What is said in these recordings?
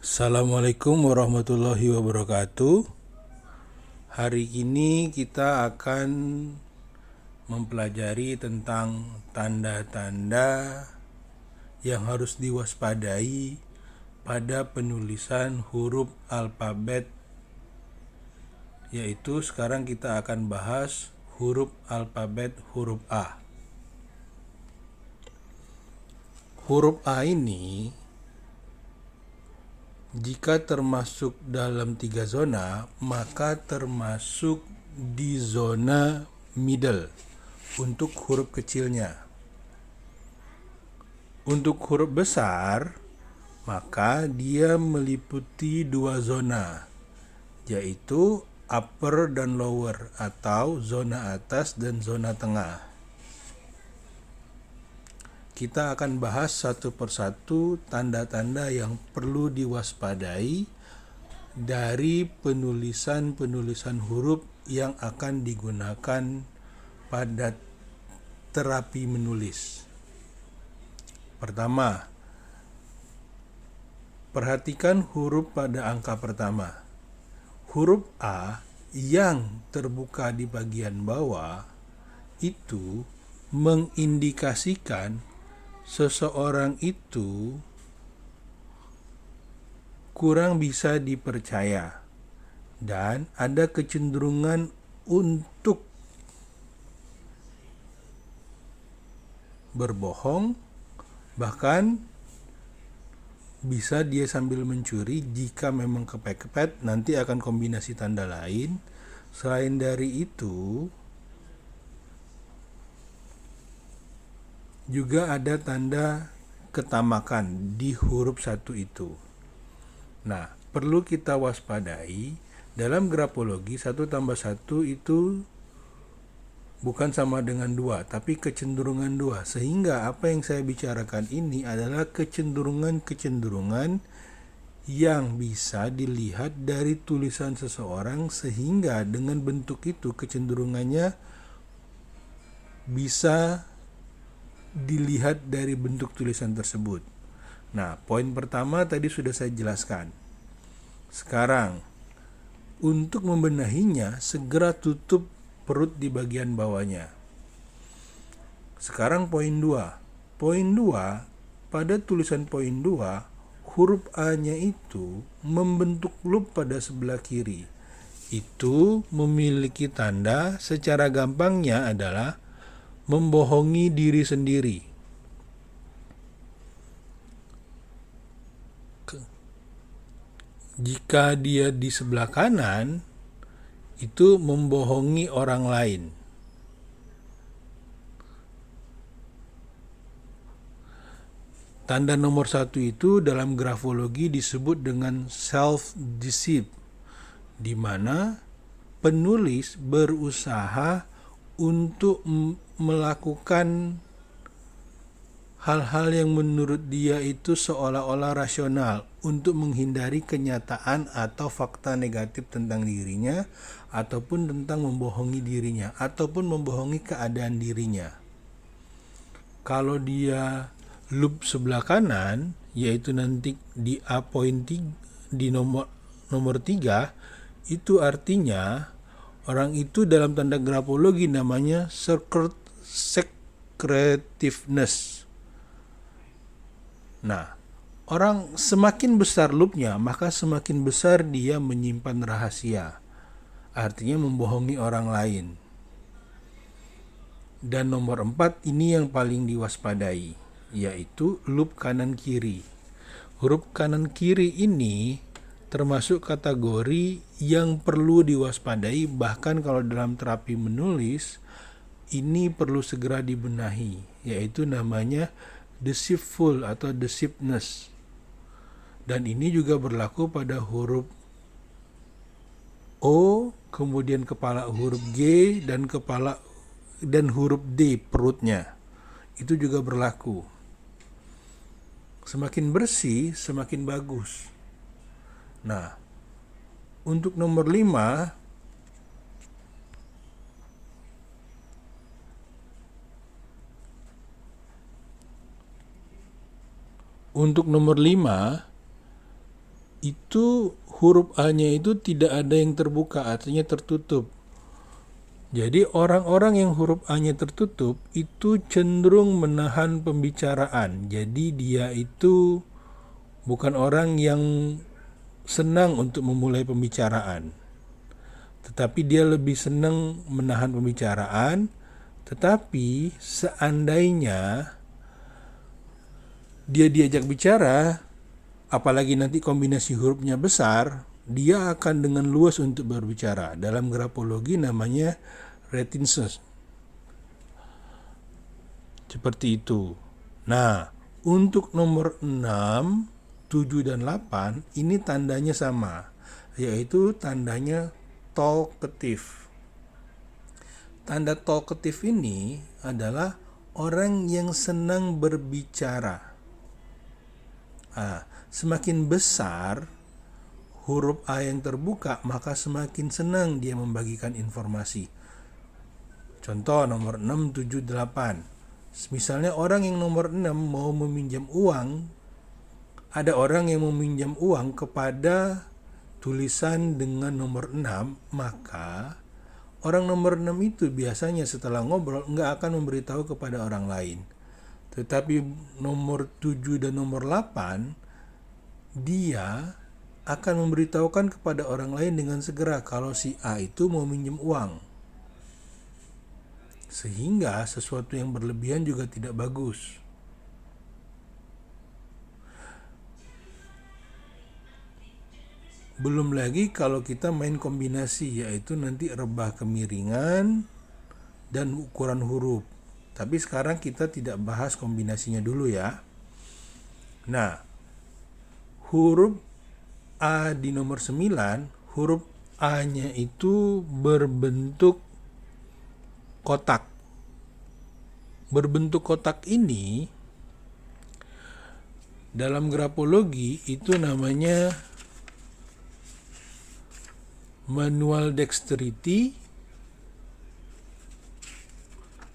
Assalamualaikum warahmatullahi wabarakatuh. Hari ini kita akan mempelajari tentang tanda-tanda yang harus diwaspadai pada penulisan huruf alfabet, yaitu sekarang kita akan bahas huruf alfabet huruf A. Huruf A ini jika termasuk dalam 3 zona, maka termasuk di zona middle untuk huruf kecilnya. Untuk huruf besar, maka dia meliputi 2 zona, yaitu upper dan lower atau zona atas dan zona tengah. Kita akan bahas satu persatu tanda-tanda yang perlu diwaspadai dari penulisan huruf yang akan digunakan pada terapi menulis. Pertama, perhatikan huruf pada angka pertama. Huruf A yang terbuka di bagian bawah itu mengindikasikan seseorang itu kurang bisa dipercaya dan ada kecenderungan untuk berbohong, bahkan bisa dia sambil mencuri. Jika memang kepepet, nanti akan kombinasi tanda lain. Selain dari itu, juga ada tanda ketamakan di huruf 1 itu. Nah, perlu kita waspadai dalam grafologi 1 tambah 1 itu bukan sama dengan 2, tapi kecenderungan 2. Sehingga apa yang saya bicarakan ini adalah kecenderungan yang bisa dilihat dari tulisan seseorang, sehingga dengan bentuk itu kecenderungannya bisa dilihat dari bentuk tulisan tersebut. Nah, poin pertama tadi sudah saya jelaskan. Sekarang, untuk membenahinya, segera tutup perut di bagian bawahnya. Sekarang poin 2. Poin 2, pada tulisan poin 2, huruf A-nya itu membentuk loop pada sebelah kiri. Itu memiliki tanda, secara gampangnya adalah membohongi diri sendiri. Jika dia di sebelah kanan, itu membohongi orang lain. Tanda nomor 1 itu dalam grafologi disebut dengan self-deceit, di mana penulis berusaha untuk melakukan hal-hal yang menurut dia itu seolah-olah rasional untuk menghindari kenyataan atau fakta negatif tentang dirinya, ataupun tentang membohongi dirinya, ataupun membohongi keadaan dirinya. Kalau dia loop sebelah kanan, yaitu nanti di A point di nomor 3, itu artinya orang itu dalam tanda grafologi namanya secretiveness. Nah, orang semakin besar loopnya, maka semakin besar dia menyimpan rahasia. Artinya membohongi orang lain. Dan nomor 4 ini yang paling diwaspadai, yaitu loop kanan kiri. Huruf kanan kiri ini termasuk kategori yang perlu diwaspadai, bahkan kalau dalam terapi menulis ini perlu segera dibenahi, yaitu namanya deceitful atau deceiveness. Dan ini juga berlaku pada huruf O, kemudian kepala huruf G dan huruf D perutnya. Itu juga berlaku. Semakin bersih, semakin bagus. Nah, untuk nomor 5, itu huruf A-nya itu tidak ada yang terbuka, artinya tertutup. Jadi orang-orang yang huruf A-nya tertutup itu cenderung menahan pembicaraan. Jadi dia itu bukan orang yang senang untuk memulai pembicaraan, tetapi dia lebih senang menahan pembicaraan. Tetapi seandainya dia diajak bicara, apalagi nanti kombinasi hurufnya besar, dia akan dengan luas untuk berbicara. Dalam grafologi namanya reticence. Seperti itu. Nah, untuk nomor 6, 7, dan 8 ini tandanya sama, yaitu tandanya talkative. Tanda talkative ini adalah orang yang senang berbicara. Semakin besar huruf A yang terbuka, maka semakin senang dia membagikan informasi. Contoh nomor 6, 7, 8. Misalnya orang yang nomor 6 mau meminjam uang, ada orang yang meminjam uang kepada tulisan dengan nomor 6, maka orang nomor 6 itu biasanya setelah ngobrol nggak akan memberitahu kepada orang lain. Tetapi nomor 7 dan nomor 8, dia akan memberitahukan kepada orang lain dengan segera kalau si A itu mau minjem uang. Sehingga sesuatu yang berlebihan juga tidak bagus. Belum lagi kalau kita main kombinasi, yaitu nanti rebah kemiringan dan ukuran huruf. Tapi sekarang kita tidak bahas kombinasinya dulu ya. Nah, huruf A di nomor 9, huruf A-nya itu berbentuk kotak. Berbentuk kotak ini dalam grafologi itu namanya manual dexterity,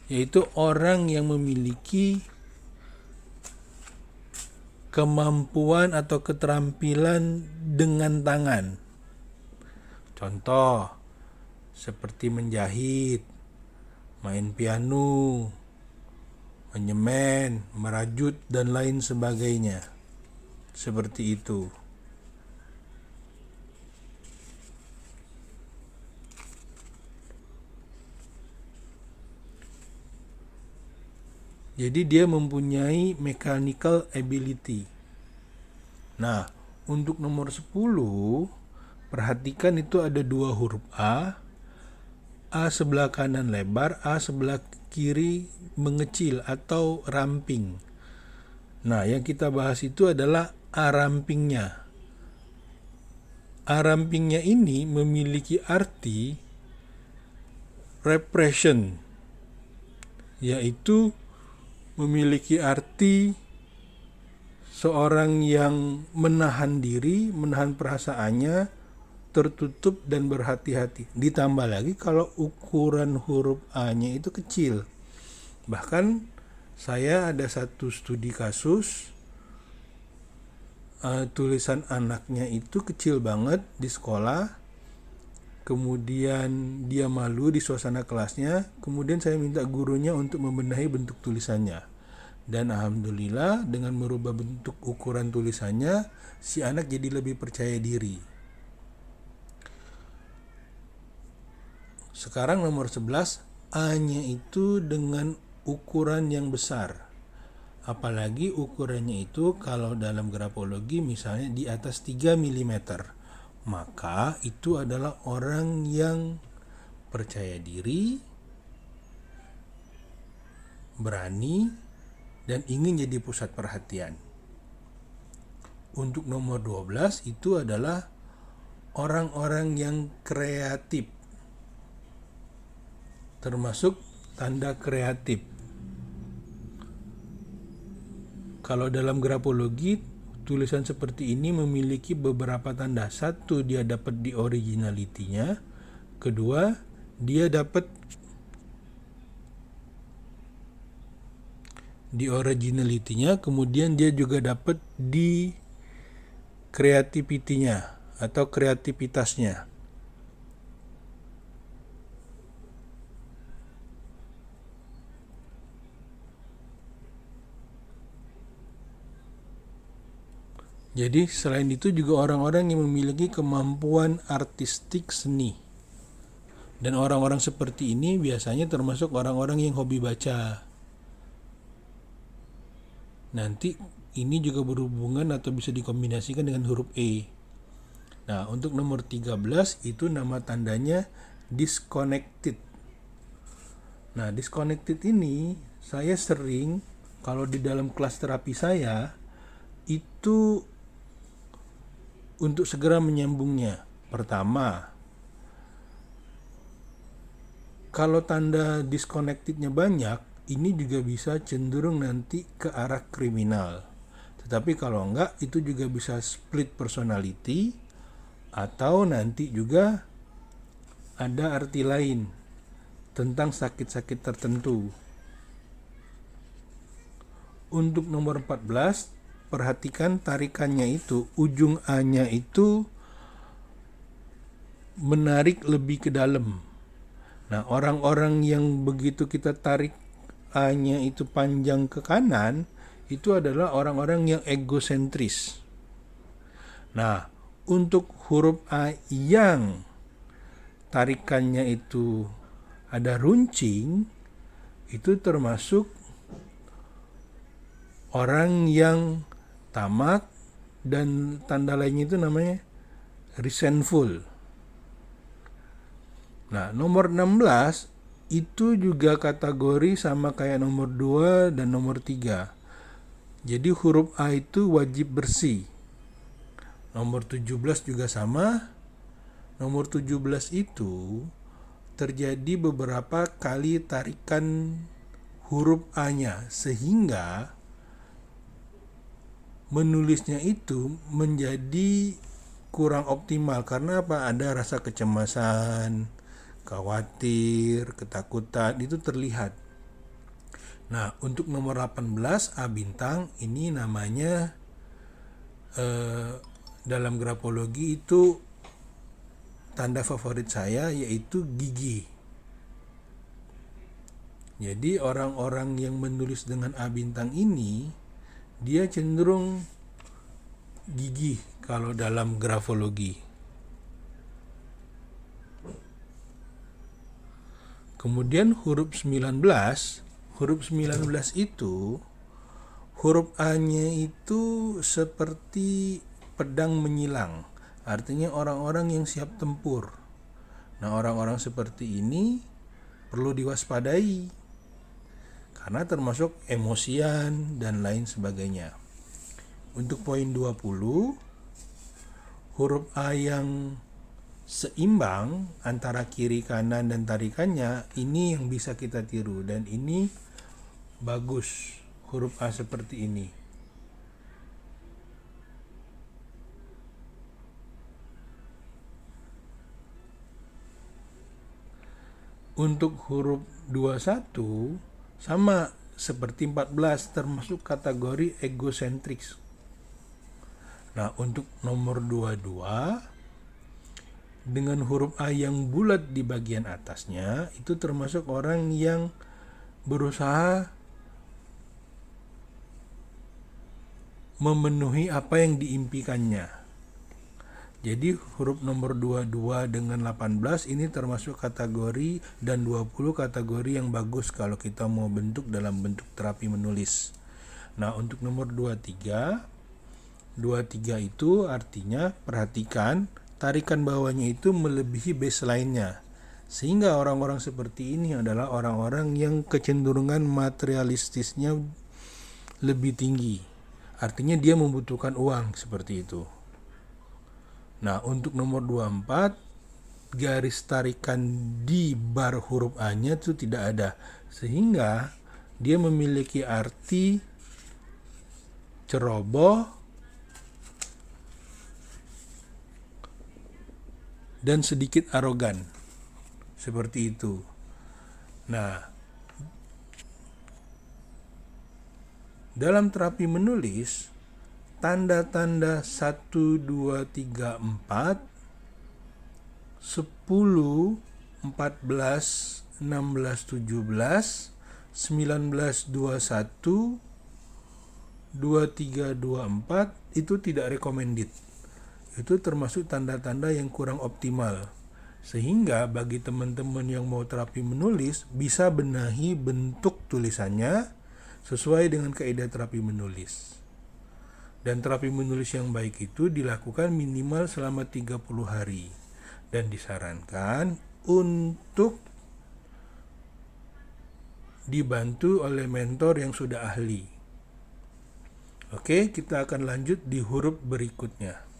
yaitu orang yang memiliki kemampuan atau keterampilan dengan tangan. Contoh seperti menjahit, main piano, menyemen, merajut, dan lain sebagainya. Seperti itu. Jadi dia mempunyai mechanical ability. Nah, untuk nomor 10, perhatikan itu ada dua huruf A sebelah kanan lebar, A sebelah kiri mengecil atau ramping. Nah, yang kita bahas itu adalah A rampingnya. A rampingnya ini memiliki arti repression, yaitu memiliki arti seorang yang menahan diri, menahan perasaannya, tertutup dan berhati-hati. Ditambah lagi kalau ukuran huruf A-nya itu kecil. Bahkan saya ada satu studi kasus, tulisan anaknya itu kecil banget di sekolah. Kemudian dia malu di suasana kelasnya. Kemudian saya minta gurunya untuk membenahi bentuk tulisannya. Dan alhamdulillah dengan merubah bentuk ukuran tulisannya, si anak jadi lebih percaya diri. Sekarang nomor 11, A-nya itu dengan ukuran yang besar. Apalagi ukurannya itu kalau dalam grafologi misalnya di atas 3 mm. Maka itu adalah orang yang percaya diri, berani, dan ingin jadi pusat perhatian. Untuk nomor 12 itu adalah orang-orang yang kreatif, termasuk tanda kreatif. Kalau dalam grafologi, tulisan seperti ini memiliki beberapa tanda. Satu, dia dapat di originality-nya. Kedua, dia dapat di originality-nya. Kemudian dia juga dapat di kreativitinya atau kreativitasnya. Jadi selain itu juga orang-orang yang memiliki kemampuan artistik seni. Dan orang-orang seperti ini biasanya termasuk orang-orang yang hobi baca. Nanti ini juga berhubungan atau bisa dikombinasikan dengan huruf E. Nah, untuk nomor 13 itu nama tandanya disconnected. Nah, disconnected ini saya sering kalau di dalam kelas terapi saya itu untuk segera menyambungnya. Pertama, kalau tanda disconnectednya banyak, ini juga bisa cenderung nanti ke arah kriminal. Tetapi kalau enggak, itu juga bisa split personality atau nanti juga ada arti lain tentang sakit-sakit tertentu. Untuk nomor 14, perhatikan tarikannya itu, ujung A-nya itu menarik lebih ke dalam. Nah, orang-orang yang begitu kita tarik A-nya itu panjang ke kanan, itu adalah orang-orang yang egosentris. Nah, untuk huruf A yang tarikannya itu ada runcing, itu termasuk orang yang tamak, dan tanda lainnya itu namanya resentful. Nah, nomor 16 itu juga kategori sama kayak nomor 2 dan nomor 3. Jadi huruf A itu wajib bersih. Nomor 17 juga sama. Nomor 17 itu terjadi beberapa kali tarikan huruf A-nya, sehingga menulisnya itu menjadi kurang optimal. Karena apa? Ada rasa kecemasan, khawatir, ketakutan, itu terlihat. Nah, untuk nomor 18 A bintang ini namanya dalam grafologi itu tanda favorit saya, yaitu gigi. Jadi orang-orang yang menulis dengan A bintang ini, dia cenderung gigih kalau dalam grafologi. Kemudian huruf 19 itu huruf A-nya itu seperti pedang menyilang. Artinya orang-orang yang siap tempur. Nah, orang-orang seperti ini perlu diwaspadai karena termasuk emosian dan lain sebagainya. Untuk poin 20, huruf A yang seimbang antara kiri kanan dan tarikannya, ini yang bisa kita tiru, dan ini bagus huruf A seperti ini. Untuk huruf 21 sama seperti 14, termasuk kategori egosentris. Nah, untuk nomor 22 dengan huruf A yang bulat di bagian atasnya, itu termasuk orang yang berusaha memenuhi apa yang diimpikannya. Jadi huruf nomor 22 dengan 18 ini termasuk kategori, dan 20 kategori yang bagus kalau kita mau bentuk dalam bentuk terapi menulis. Nah, untuk nomor 23 itu artinya perhatikan tarikan bawahnya itu melebihi baseline-nya. Sehingga orang-orang seperti ini adalah orang-orang yang kecenderungan materialistisnya lebih tinggi. Artinya dia membutuhkan uang seperti itu. Nah, untuk nomor 24, garis tarikan di bar huruf A-nya itu tidak ada. Sehingga dia memiliki arti ceroboh dan sedikit arogan. Seperti itu. Nah, dalam terapi menulis, tanda-tanda 1, 2, 3, 4, 10, 14, 16, 17, 19, 21, 23, 24 itu tidak recommended. Itu termasuk tanda-tanda yang kurang optimal. Sehingga bagi teman-teman yang mau terapi menulis bisa benahi bentuk tulisannya sesuai dengan kaidah terapi menulis. Dan terapi menulis yang baik itu dilakukan minimal selama 30 hari. Dan disarankan untuk dibantu oleh mentor yang sudah ahli. Oke, kita akan lanjut di huruf berikutnya.